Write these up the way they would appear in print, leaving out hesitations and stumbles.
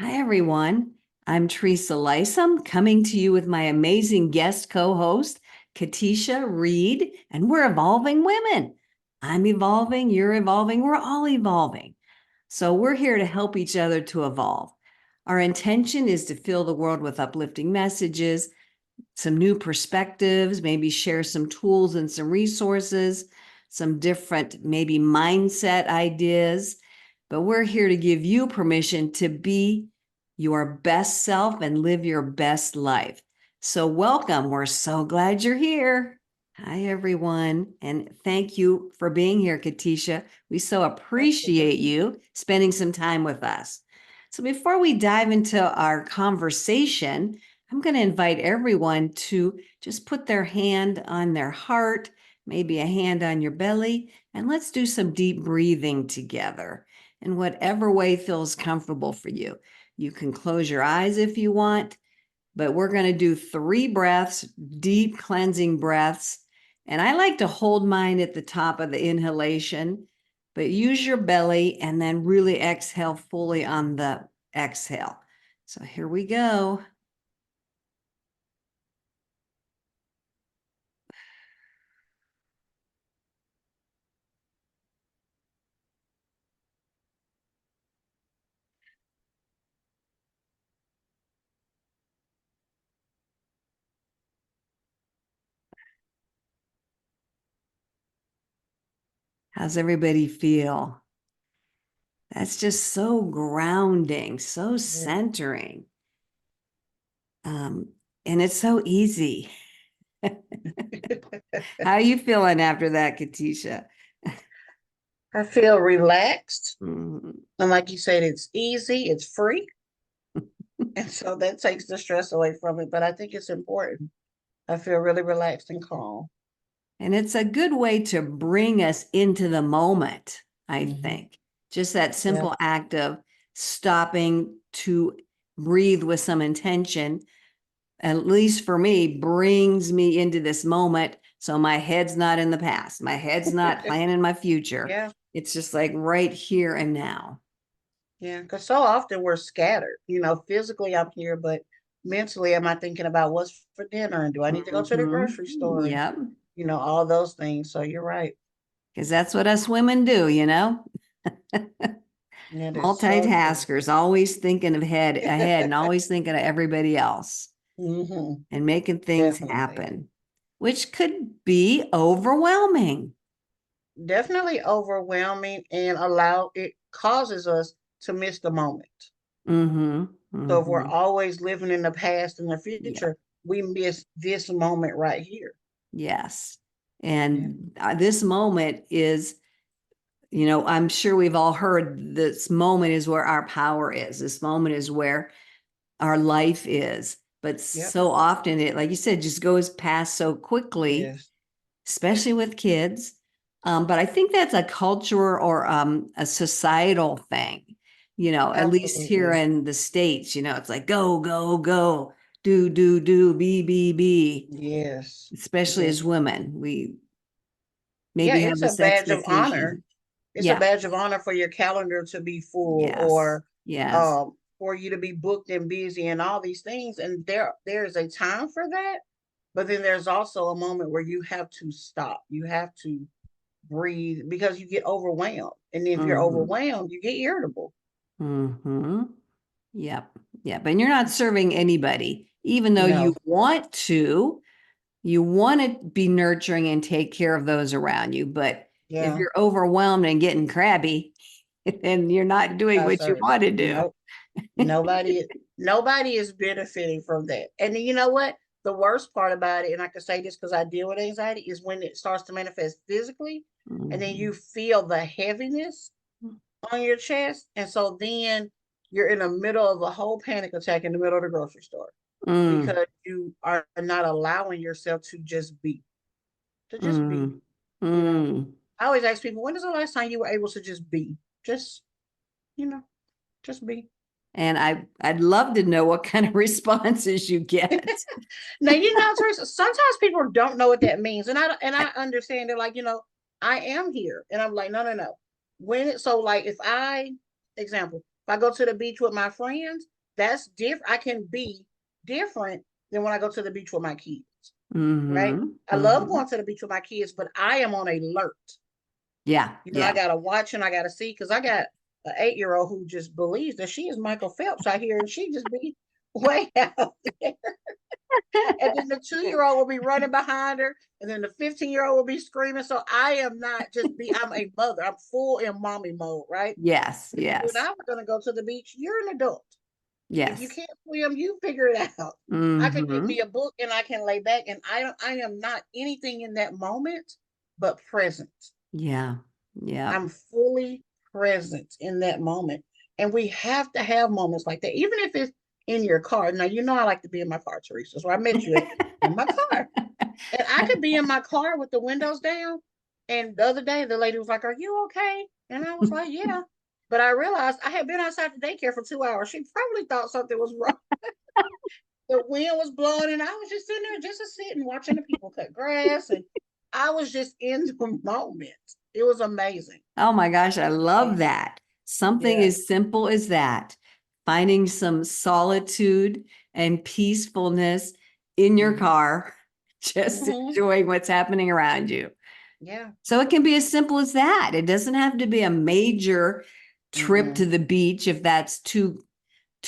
Hi, everyone. I'm Teresa Lisum, coming to you with my amazing guest co-host, Katesha Reid, and we're evolving women. I'm evolving, you're evolving, we're all evolving. So we're here to help each other to evolve. Our intention is to fill the world with uplifting messages, some new perspectives, maybe share some tools and some resources, some different maybe mindset ideas. But we're here to give you permission to be your best self and live your best life. So welcome. We're so glad you're here. Hi, everyone. And thank you for being here, Katesha. We so appreciate you spending some time with us. So before we dive into our conversation, I'm going to invite everyone to just put their hand on their heart, maybe a hand on your belly, and let's do some deep breathing together in whatever way feels comfortable for you. You can close your eyes if you want, but we're going to do 3 breaths, deep cleansing breaths. And I like to hold mine at the top of the inhalation, but use your belly and then really exhale fully on the exhale. So here we go. How's everybody feel? That's just so grounding, so centering. And it's so easy. How are you feeling after that, Katesha? I feel relaxed. Mhm. And like you said, it's easy, it's free. And so that takes the stress away from it. But I think it's important. I feel really relaxed and calm. And it's a good way to bring us into the moment, I think. Just that Yeah. simple act of stopping to breathe with some intention, at least for me, brings me into this moment. So my head's not in the past. My head's not planning my future. Yeah. It's just like right here and now. Yeah. Because so often we're scattered. Physically I'm here, but mentally am I thinking about what's for dinner and do I need to go to the grocery store and Yep. all those things. So you're right. Because that's what us women do, That is so true. multitaskers, always thinking ahead and always thinking of everybody else Hmm. and making things Definitely. happen, which could be overwhelming. Definitely overwhelming and it causes us to miss the moment. Mm-hmm. So if we're Mm-hmm. always living in the past and the Yeah. future, we miss this moment right here. Yes. Yeah. And this moment is, I'm sure we've all heard this moment is where our power is. This moment is where our life is. But Yep. so often it, like you said, just goes past so quickly, Yes. especially with kids. But I think that's a culture or a societal thing, at least here Absolutely. in the States, it's like go, go, go, do, be, Yes. especially Yes. as women. We Yeah, maybe have it's a this badge of honor. expectation. It's a Yeah. badge of honor for your calendar to be full Yes. or Yes. for you to be booked and busy and all these things. And there is a time for that. But then there's also a moment where you have to stop. You have to breathe because you get overwhelmed. And if you're Mm-hmm. overwhelmed, you get irritable. Mm-hmm. Yep. Yep. And you're not serving anybody, even though No. you want to be nurturing and take care of those around you. But if Yeah. you're overwhelmed and getting crabby, then you're not doing what you Sorry. want to do. Nope. Nobody is benefiting from that. And you know what? The worst part about it, and I can say this because I deal with anxiety, is when it starts to manifest physically, and then Mhm. you feel the heaviness on your chest, and so then you're in the middle of a whole panic attack in the middle of the grocery store Mm, because you are not allowing yourself to just be. mm, You know, mm. I always ask people, when is the last time you were able to just be, just you know, just be. And I'd love to know what kind of responses you get. Now, Teresa, sometimes people don't know what that means. And I understand they're like, I am here. And I'm like, no, no, no. When it so like if I example, If I go to the beach with my friends, that's different. I can be different than when I go to the beach with my kids, right? Mm-hmm. I love Mm-hmm. going to the beach with my kids, but I am on alert. Yeah. I Yeah. gotta watch and I gotta see because I got an 8-year-old who just believes that she is Michael Phelps out here and she just be way out there. And then the 2-year-old will be running behind her, and then the 15-year-old will be screaming. So I am not just I'm a mother. I'm full in mommy mode, right? Yes. You and Yes. I are gonna go to the beach. You're an adult. If you Yes. can't swim, you figure it out. I could get Mm-hmm. me a book and I can lay back, and I am not anything in that moment but present. Yeah. Yeah. I'm fully present in that moment. And we have to have moments like that, even if it's in your car. Now, I like to be in my car, Teresa. So I met you in my car. And I could be in my car with the windows down. And the other day, the lady was like, "Are you okay?" And I was like, "Yeah." But I realized I had been outside the daycare for 2 hours. She probably thought something was wrong. The wind was blowing, and I was just sitting there, just sitting, watching the people cut grass. And I was just in the moment. It was amazing. Oh my gosh, I love Amazing. that. Something Yeah. as simple as that, finding some solitude and peacefulness in your Mm-hmm. car, just Mm-hmm. enjoying what's happening around you. Yeah. So it can be as simple as that. It doesn't have to be a major trip to Mm-mm. the beach if that's too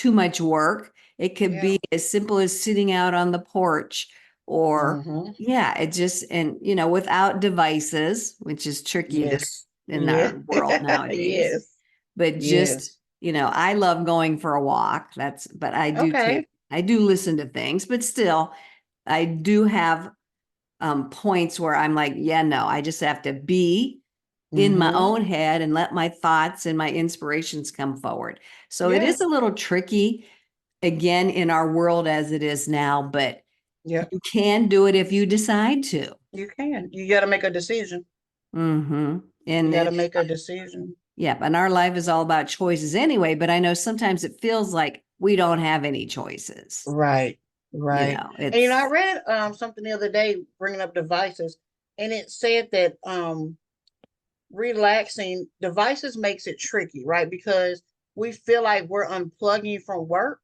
much work. It could Yeah. be as simple as sitting out on the porch or Mm-hmm. yeah, it just and without devices, which is tricky this Yes. in Yeah. our world nowadays. Yes. But just, Yes. I love going for a walk. But Okay. I do listen to things, but still I do have points where I'm like, yeah, no, I just have to be in my Mm-hmm. own head and let my thoughts and my inspirations come forward. So it Yeah. is a little tricky again in our world as it is now, but Yeah. you can do it if you decide to. You can. You got to make a decision. Mm-hmm. You And got to it's, make a decision. yeah, and our life is all about choices anyway, but I know sometimes it feels like we don't have any choices. Right. Right. And I It's, read something the other day bringing up devices, and it said that relaxing devices makes it tricky, right? Because we feel like we're unplugging from work,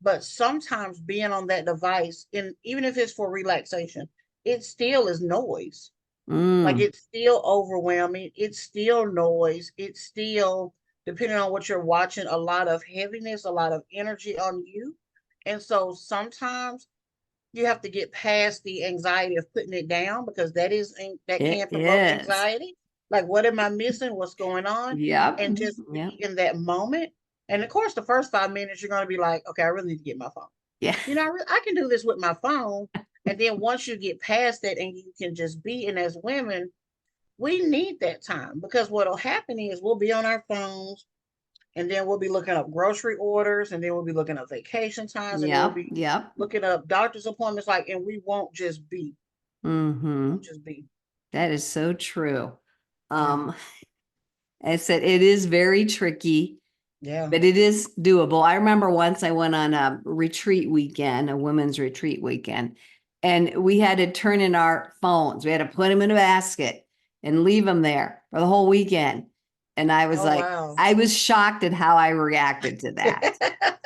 but sometimes being on that device, and even if it's for relaxation, it still is noise. Like mm, it's still overwhelming. It's still noise. It's still, depending on what you're watching, a lot of heaviness, a lot of energy on you. And so sometimes you have to get past the anxiety of putting it down because that it can provoke is. anxiety. Like, what am I missing? What's going on? Yep. And just Yep. be in that moment. And of course, the first 5 minutes, you're going to be like, okay, I really need to get my phone. Yeah. I can do this with my phone. And then once you get past that and you can just be, and as women, we need that time because what'll happen is we'll be on our phones and then we'll be looking up grocery orders and then we'll be looking up vacation times and then we'll Yep. be Yep. looking up doctor's appointments, like, and we won't just be. Mm-hmm. Won't just be. That is so true. Yeah. Um, I said it is very tricky, Yeah. but it is doable. I remember once I went on a retreat weekend, a women's retreat weekend, and we had to turn in our phones. We had to put them in a basket and leave them there for the whole weekend. And I was Oh like, wow. I was shocked at how I reacted to that.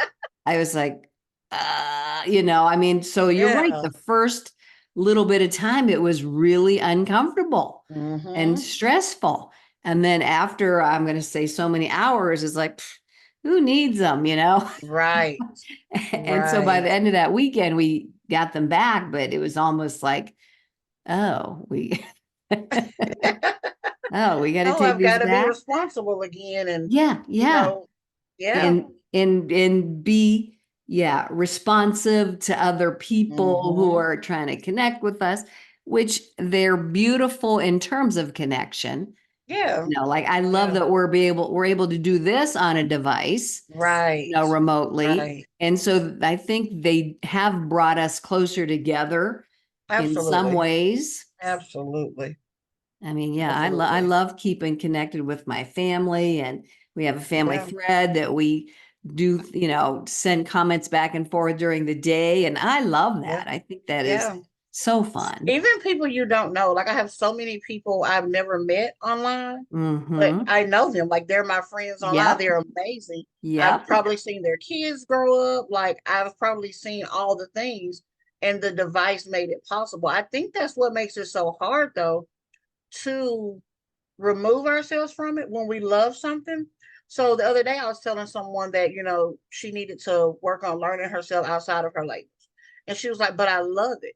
I was like, I mean, so you're right. Yeah. The first little bit of time, it was really uncomfortable and Mm-hmm. stressful. And then after, I'm going to say so many hours, it's like, who needs them? Right. And so by Right. the end of that weekend, we got them back, but it was almost like, oh, oh, we got to Oh, take I've got these to be back. responsible again. And, Yeah, you yeah. know, yeah. And be yeah responsive to other people who Mm-hmm. are trying to connect with us, which they're beautiful in terms of connection. Yeah. Like I love Yeah. that we're able to do this on a device, Right. remotely. Right. And so I think they have brought us closer together in some Absolutely. ways. Absolutely. I mean, yeah, I Absolutely. love keeping connected with my family, and we have a family Yeah. thread that we do, send comments back and forth during the day, and I love Yeah. that. I think that is Yeah. So fun. Even people you don't know. Like I have so many people I've never met online, but Mm-hmm. I know them. Like they're my friends online. Yep. They're amazing. I've Yep. probably seen their kids grow up. Like I've probably seen all the things, and the device made it possible. I think that's what makes it so hard, though, to remove ourselves from it when we love something. So the other day I was telling someone that, she needed to work on learning herself outside of her language. And she was like, but I love it.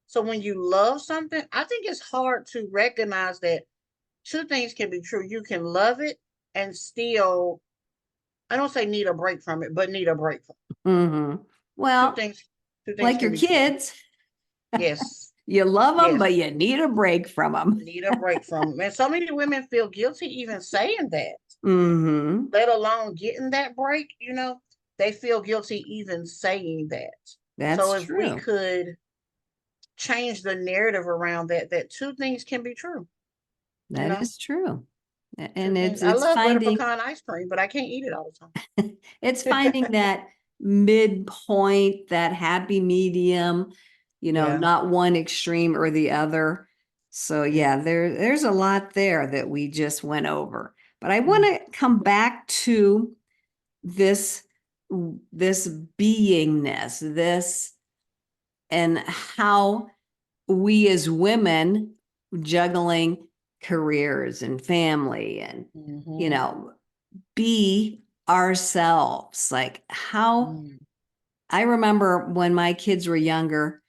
So when you love something, I think it's hard to recognize that two things can be true. You can love it and still, I don't say need a break from it, but need a break from it. Mm-hmm. Two Well, things, two things like can your be true. kids, Yes. you love them, Yes. but you need a break from them. Need a break from them. And so many women feel guilty even saying that, Mm-hmm. let alone getting that break, they feel guilty even saying that. So That's if we true. could change the narrative around that two things can be true, you That know, is true. two And things. I it's love butter finding pecan ice cream, but I can't eat it all it's the finding time. that midpoint, that happy medium, Yeah, not one extreme or the other. So yeah. yeah, there's a lot there that we just went over. But I want Mm, to come back to this this beingness, this and how we as women juggling careers and family and you mhm, know be ourselves. Like how mm. I remember when my kids were younger,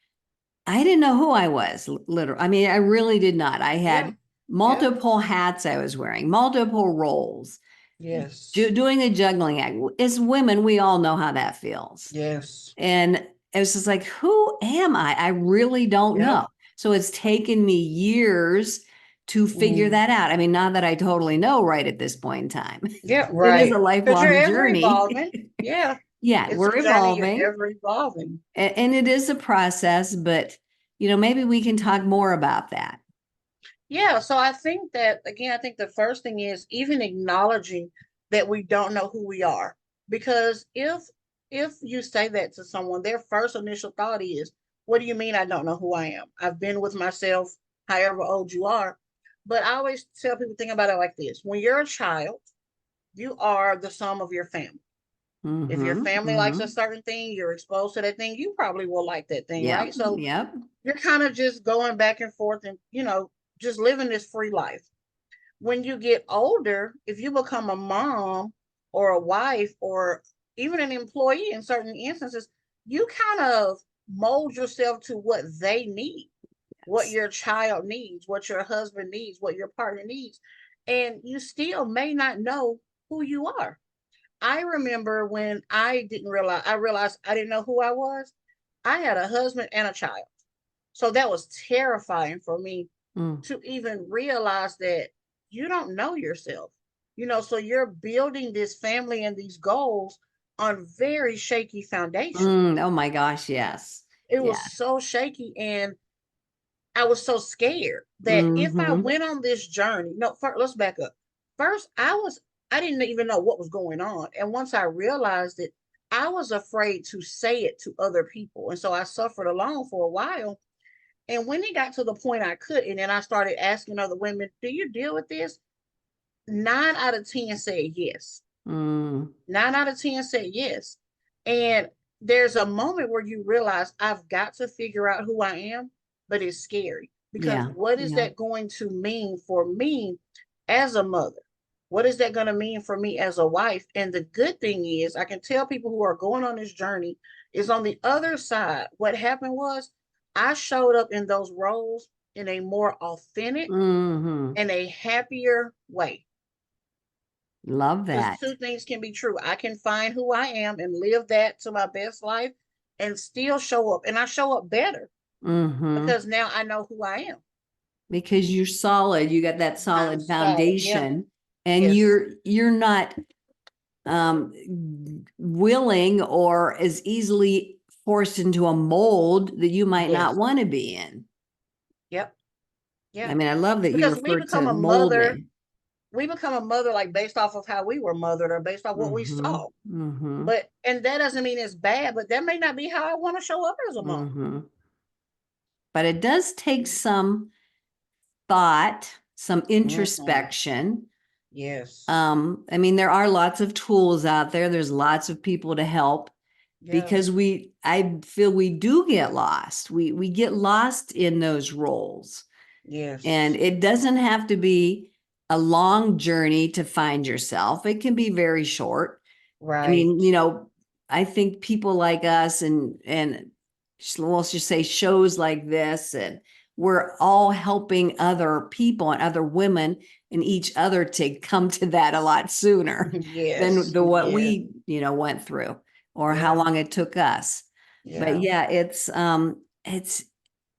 I didn't know who I was, literally. I mean, I really did not. I Yeah, had yeah, multiple hats I was wearing, multiple roles, yes, doing the juggling act. As women, we all know how that feels. yes, And it was just like, who am I? I really don't yep. know. So it's taken me years to figure Mm. that out. I mean, not that I totally know right at this point in time. Yeah, It is a right. Because you're lifelong ever journey. evolving. Yeah, Yeah, it's we're a journey. You're evolving ever evolving. and it is a process, but maybe we can talk more about that. Yeah, so I think that again, I think the first thing is even acknowledging that we don't know who we are. Because if you say that to someone, their first initial thought is, what do you mean I don't know who I am? I've been with myself however old you are. But I always tell people think about it like this. When you're a child, you are the sum of your family. If your Mm-hmm. family likes a Mm-hmm. certain thing, you're exposed to that thing, you probably will like that thing, Yep. right? So Yep. you're kind of just going back and forth and, just living this free life. When you get older, if you become a mom or a wife or even an employee in certain instances, you kind of mold yourself to what they need, what Yes. your child needs, what your husband needs, what your partner needs. And you still may not know who you are. I remember when I realized I didn't know who I was. I had a husband and a child. So that was terrifying for me Mm. to even realize that you don't know yourself. So you're building this family and these goals on very shaky foundation. Oh my gosh, yes. It Yeah. was so shaky, and I was so scared that if I Mm-hmm. went on this journey, no, first, let's back up. First, I didn't even know what was going on. And once I realized it, I was afraid to say it to other people. And so I suffered alone for a while. And when it got to the point I could, and then I started asking other women, do you deal with this? 9 out of 10 said yes. Mm. 9 out of 10 said yes. And there's a moment where you realize I've got to figure out who I am, but it's scary because Yeah. what is Yeah. that going to mean for me as a mother? What is that going to mean for me as a wife? And the good thing is, I can tell people who are going on this journey is on the other side. What happened was I showed up in those roles in a more authentic Mm-hmm. and a happier way. Love Because that. two things can be true. I can find who I am and live that to my best life and still show up. And I show up better Mm-hmm. because now I know who I am. Because you're solid, you got that I'm solid solid. Yeah. foundation, and Yes. you're not um willing or as easily forced into a mold that you might not Yes. want to be in. Yep. I Yeah. mean, I love that you Because refer to molding. we become a mother like based off of how we were mothered or based off what we Mm-hmm. saw. Mm-hmm. And that doesn't mean it's bad, but that may not be how I want to show up as a mom. Mm-hmm. but it does take some thought, some Mhm. introspection. Yes. I mean, there are lots of tools out there. There's lots of people to help Yeah. because I feel we do get lost. We get lost in those roles. And Yes. it doesn't have to be a long journey to find yourself. It can be very short. I Right. mean, I think people like us and let's just say shows like this, and we're all helping other people and other women and each other to come to that a lot sooner than Yes. what Yeah. we, went through or how Yeah. long it took us. But Yeah. yeah, it's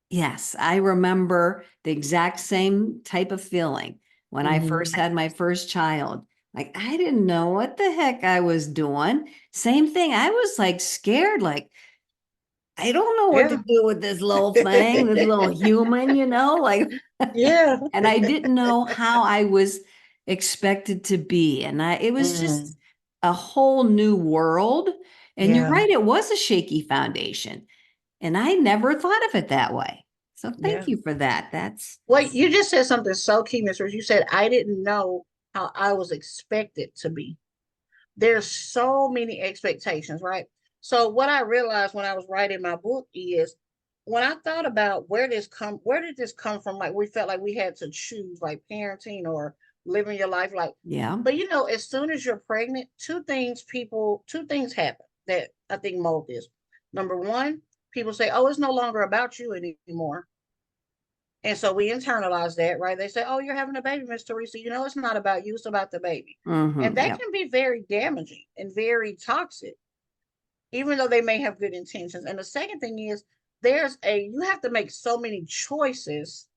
yes, I remember the exact same type of feeling when I Hmm. first had my first child. Like, I didn't know what the heck I was doing. Same thing. I was like scared, like, I don't know what to Yeah. do with this little thing, this little human, like, Yeah. and I didn't know how I was expected to be. And it was Mm. just a whole new world. And you're Yeah. right, it was a shaky foundation. And I never thought of it that way. So thank Yeah. you for that. That's Well, you just said something so key, Miss Rose. You said, I didn't know how I was expected to be. There's so many expectations, right? So what I realized when I was writing my book is when I thought about where did this come from? Like we felt like we had to choose like parenting or living your life like, yeah. but as soon as you're pregnant, two things happen that I think mold this. Number one, people say, oh, it's no longer about you anymore. And so we internalize that, right? They say, oh, you're having a baby, Miss Teresa. It's not about you, it's about the baby. And that Yep. can be very damaging and very toxic, even though they may have good intentions. And the second thing is, you have to make so many choices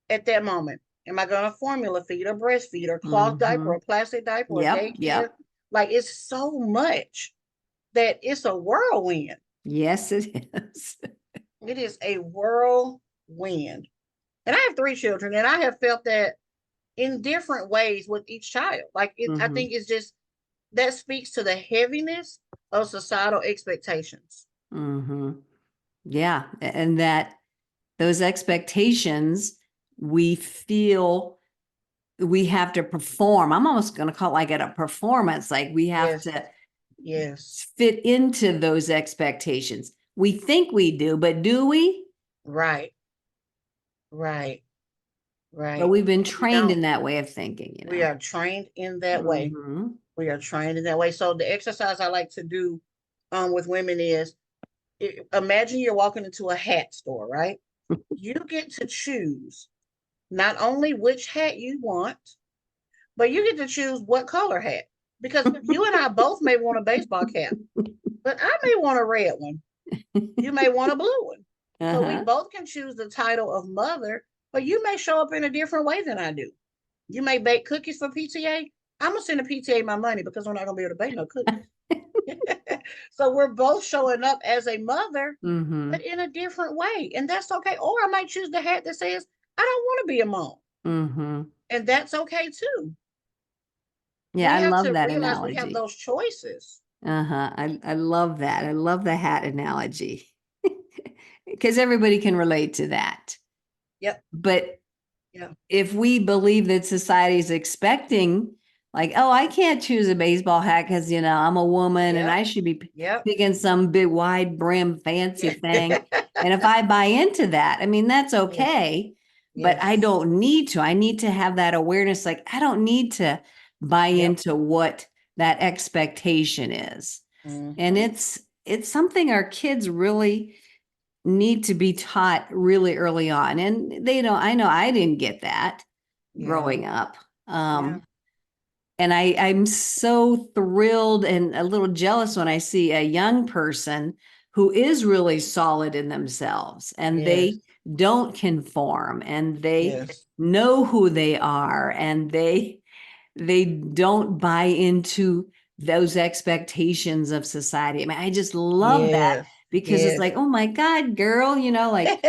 at that moment. Am I going to formula feed or breastfeed or cloth diaper or plastic diaper or Yep. daycare? Yep. Like it's so much that it's a whirlwind. Yes, it is. It is a whirlwind. And I have three children, and I have felt that in different ways with each child. I think it's just that speaks to the heaviness of societal expectations. Yeah. And that those expectations we feel we have to perform. I'm almost going to call it like a performance. Like we have Yes, to yes, fit into those expectations. We think we do, but do we? right, right, But right. we've been And we trained don't. in that way of thinking. We are trained in that way. Mm-hmm. We are trained in that way. So the exercise I like to do with women is imagine you're walking into a hat store, right? You get to choose not only which hat you want, but you get to choose what color hat. Because you and I both may want a baseball cap, but I may want a red one. You may want a blue one. So we Uh-huh. both can choose the title of mother, but you may show up in a different way than I do. You may bake cookies for PTA. I'm gonna send the PTA my money because we're not gonna be able to bake no cookies. So we're both showing up as a mother, Mm-hmm. but in a different way, and that's okay. Or I might choose the hat that says I don't want to be a mom, Mm-hmm. and that's okay too. Yeah, We I have love to that realize we have analogy. those choices. Uh-huh. I love that. I love the hat analogy because everybody can relate to that. Yep. But Yeah. if we believe that society is expecting, like, oh, I can't choose a baseball hat because, I'm a woman and Yep. I should be Yep. picking some big wide brim fancy Yeah. thing. And if I buy into that, I mean, that's Yes. okay, but I Yes. don't need to. I need to have that awareness. Like, I don't need to buy Yep. into what that expectation is. And Mm-hmm. it's something our kids really need to be taught really early on. And they don't, I know I didn't get that Yeah. growing up. Yeah. And I'm so thrilled and a little jealous when I see a young person who is really solid in themselves and they Yes. don't conform and they Yes. know who they are and they don't buy into those expectations of society. I mean, I just love that Yes. because it's Yes. like, oh my God, girl, like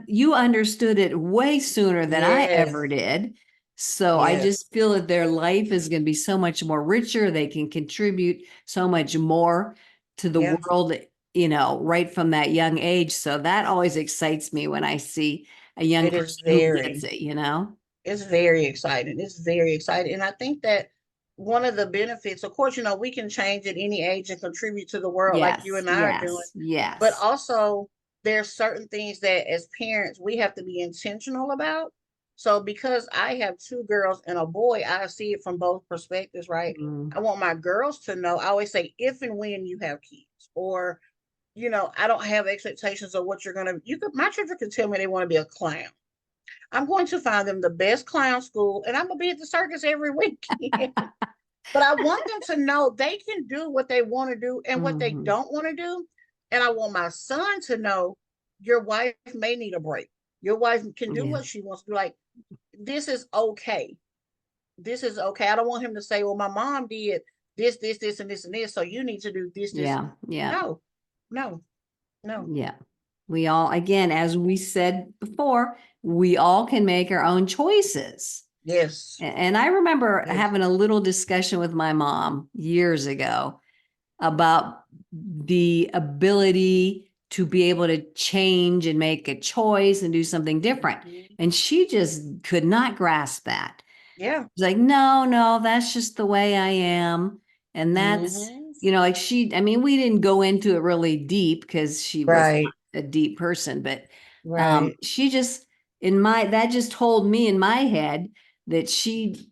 you understood it way sooner than I ever Yes. did. So I Yes. just feel that their life is going to be so much more richer. They can contribute so much more to the Yeah. world right from that young age. So that always excites me when I see a young It is person who gets very, it. it's very exciting. It's very exciting. And I think that one of the benefits, of course, we can change at any age and contribute to the world like you Yes, and I are doing. yes, But yes. also, there's certain things that as parents we have to be intentional about. So because I have two girls and a boy, I see it from both perspectives, right? Mm, I want my girls to know, I always say, if and when you have kids, or I don't have expectations of what you're gonna. My children can tell me they want to be a clown. I'm going to find them the best clown school, and I'm gonna be at the circus every weekend. But I want them to know they can do what they want to do and what they mhm. don't want to do. And I want my son to know your wife may need a break. Your wife can do Yeah, what she wants to do. Like, this is okay. This is okay. I don't want him to say, well, my mom did this, and this, and this. So you need to do this. yeah, yeah, No, no, no. yeah. We all, again, as we said before, we all can make our own choices. Yes. And I remember Yes. having a little discussion with my mom years ago about the ability to be able to change and make a choice and do something different. Mhm. And she just could not grasp that. Yeah. She's like, no, no, that's just the way I am. And that's, Hmm. like I mean, we didn't go into it really deep because she was Right. not a deep person, but Right. she just, that just told me in my head that she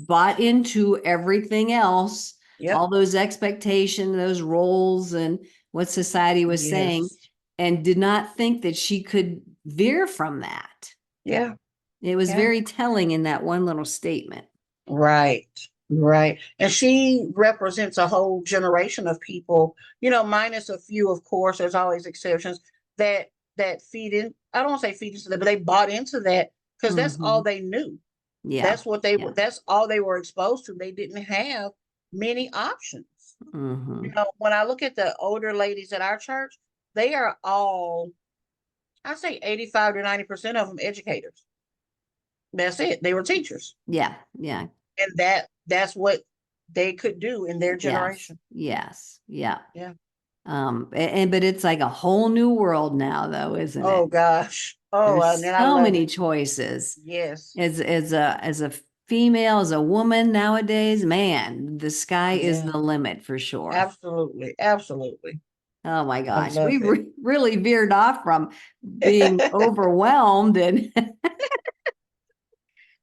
bought into everything else, Yep. all those expectations, those roles, and what society was saying, Yes. and did not think that she could veer from that. Yeah. It was Yeah. very telling in that one little statement. Right. Right. And she represents a whole generation of people, minus a few, of course, there's always exceptions that feed in. I don't want to say feed into that, but they bought into that because that's all Mhm. they knew. Yeah. Yeah. That's all they were exposed to. They didn't have many options. Mhm. When I look at the older ladies at our church, they are all, I say 85 to 90% of them educators. That's it. They were teachers. Yeah. Yeah. And that's what they could do in their Yes. generation. Yes. Yeah. Yeah. But it's like a whole new world now, though, isn't it? Oh gosh. Oh, and There's then I so love many it. choices. Yes. As a female, as a woman nowadays, man, the sky is Yeah. the limit for sure. Absolutely. Absolutely. Oh my I gosh, we love it. really veered off from being overwhelmed, and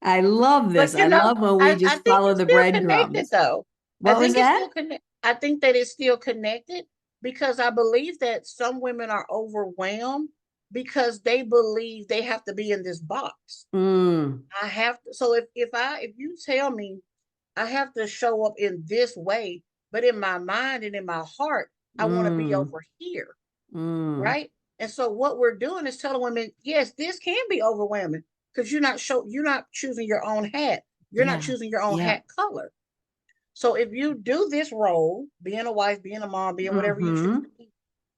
I love this. But I love when we I just think follow it's the still connected breadcrumbs. though. I What was think it's that? still connected. I think that it's still connected because I believe that some women are overwhelmed because they believe they have to be in this box. Mm, I have to, so if you tell me I have to show up in this way, but in my mind and in my heart, I want to be mm, over here, mm. right? And so what we're doing is telling women, yes, this can be overwhelming because you're not choosing your own hat. You're not Yeah, choosing your own yeah. hat color. So if you do this role, being a wife, being a mom, being whatever you choose Mm-hmm. to be,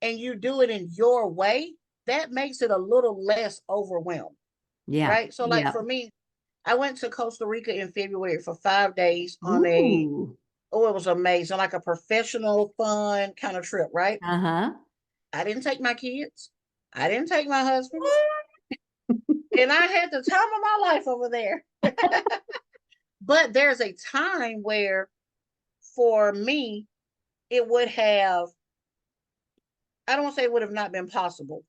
and you do it in your way, that makes it a little less overwhelmed, Yeah, right? So like yeah. for me, I went to Costa Rica in February for 5 days on Ooh. it was amazing, like a professional fun kind of trip, right? Uh-huh. I didn't take my kids. I didn't take my husband. And I had the time of my life over there. But there's a time where for me, it would have, I don't want to say it would have not been possible.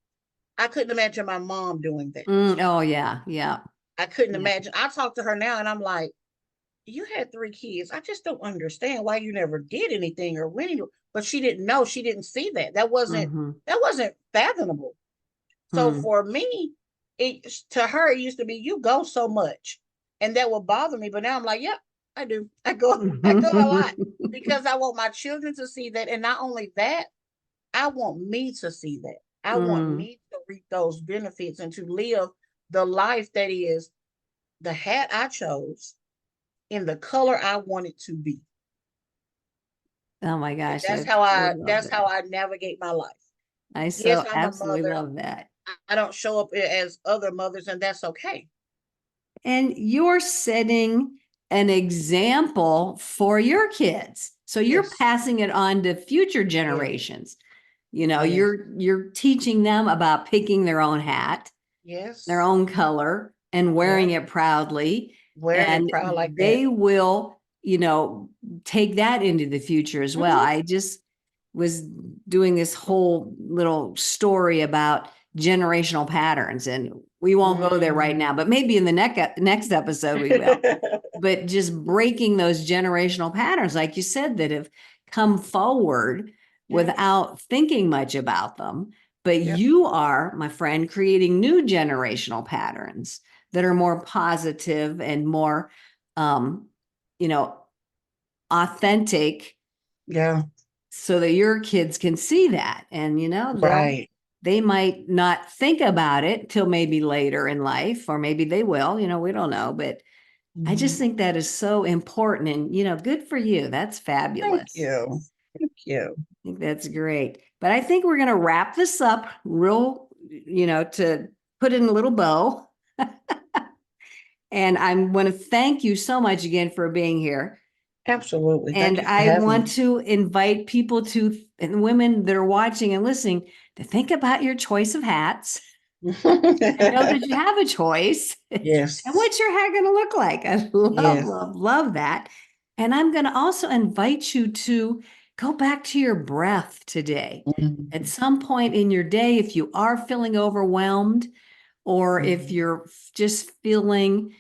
I couldn't imagine my mom doing that. Oh yeah, yeah, I couldn't yeah. imagine. I talk to her now and I'm like, you had three kids. I just don't understand why you never did anything or when you, but she didn't know. She didn't see that. Mm-hmm. That wasn't fathomable. So Hmm. for me, to her, it used to be, you go so much. And that would bother me. But now I'm like, yep, I do. I go a lot because I want my children to see that. And not only that, I want me to see that. I want Mm. me to reap those benefits and to live the life that is the hat I chose in the color I want it to be. Oh my And gosh, I so love that's how that. I navigate my life. I Yes, so I'm a absolutely mother. love that. I don't show up as other mothers, and that's okay. And you're setting an example for your kids. So you're Yes, passing it on to future yes, generations. Yes. You're teaching them about picking their own hat, their Yes. own color, and wearing Yep. it proudly. Wearing it And proud like that. they will, take that into the future as well. Mhm. I just was doing this whole little story about generational patterns, and we won't go there right now, but maybe in the next episode we will. But just breaking those generational patterns, like you said, that have come forward Yeah. without thinking much about them. But Yep. you are, my friend, creating new generational patterns that are more positive and more, you know, authentic, Yeah. so that your kids can see that. And, Right. they might not think about it till maybe later in life, or maybe they will, we don't know. But I just Mhm. think that is so important, and, good for you. That's Thank fabulous. you. Thank you. I think that's great. But I think we're going to wrap this up real, to put in a little bow. And I want to thank you so much again for being here. Absolutely. Thank And you for I having want me. to invite people and women that are watching and listening, to think about your choice of hats and know that you have a choice. And Yes. what's your hat going to look like? I love, Yes. love, love that. And I'm going to also invite you to go back to your breath today. At Mhm. some point in your day, if you are feeling overwhelmed, or if Mhm. you're just feeling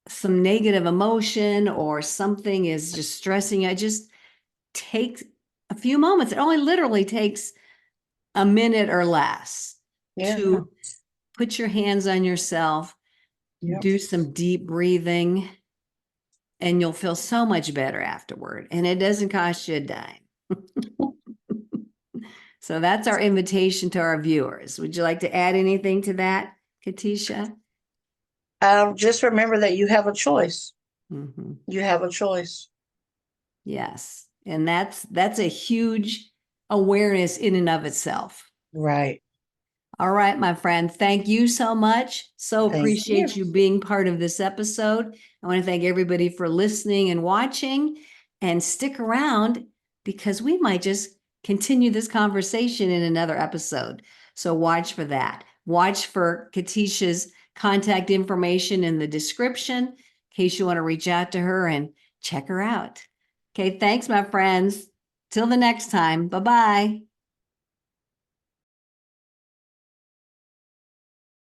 some negative emotion, or something is just stressing you, just take a few moments. It only literally takes a minute or less Yeah. to put your hands on yourself, Yep. do some deep breathing, and you'll feel so much better afterward. And it doesn't cost you a dime. So that's our invitation to our viewers. Would you like to add anything to that, Katesha? Just remember that you have a choice. Mhm. You have a choice. Yes. And that's a huge awareness in and of itself. Right. All right, my friend. Thank you so much. So Thank you. appreciate you being part of this episode. I want to thank everybody for listening and watching, and stick around, because we might just continue this conversation in another episode. So watch for that. Watch for Katesha's contact information in the description in case you want to reach out to her and check her out. Okay, thanks, my friends. Till the next time. Bye-bye.